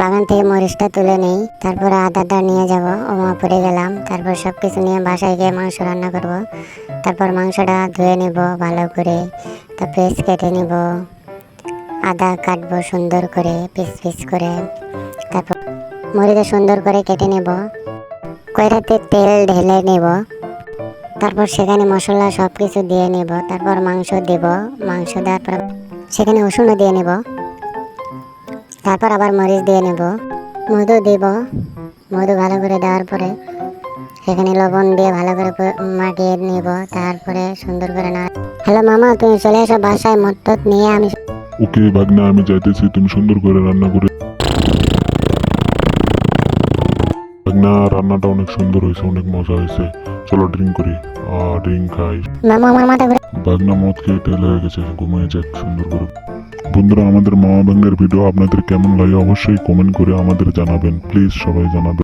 বাগান থেকে মরিচটা তুলে নেই, তারপরে আদাটা নিয়ে যাব, ওমা পড়ে গেলাম। তারপর সব কিছু নিয়ে বাসায় গিয়ে মাংস রান্না করব। তারপর মাংসটা ধুয়ে নেব ভালো করে, তা পেস্ট কেটে নেব, আদা কাটবো সুন্দর করে পিস পিস করে। তারপর মরিচটা সুন্দর করে কেটে নেব, কড়াইতে তেল ঢেলে নেব। তারপর সেখানে মশলা সব কিছু দিয়ে নেব। তারপর মাংস দেব, মাংস দেওয়ার পর সেখানে রসুনও দিয়ে নেব। তারপর আবার মরিচ দিয়ে নেব, মধু দেব। মধু ভালো করে দেওয়ার পরে সেখানে লবণ দিয়ে ভালো করে মাখিয়ে নেব। তারপরে সুন্দর করে না, হ্যালো মামা, তুমি চলে এসো বাসায়, মটর নিয়ে আমি। ওকে ভাগনা, আমি যাইতেছি, তুমি সুন্দর করে রান্না করে। ভাগনা, রান্নাটা অনেক সুন্দর হয়েছে, অনেক মজা হয়েছে। চলো ড্রিঙ্ক করি, ড্রিঙ্ক খাই। মামা আমার মাথা ঘুরে। ভাগনা মদ খেয়ে টেল হয়ে গেছে, ঘুমিয়ে যাক সুন্দর করে। বন্ধুরা, আমাদের মামা ভাগ্নের ভিডিও আপনাদের কেমন লাগে অবশ্যই কমেন্ট করে আমাদের জানাবেন, প্লিজ সবাই জানাবেন।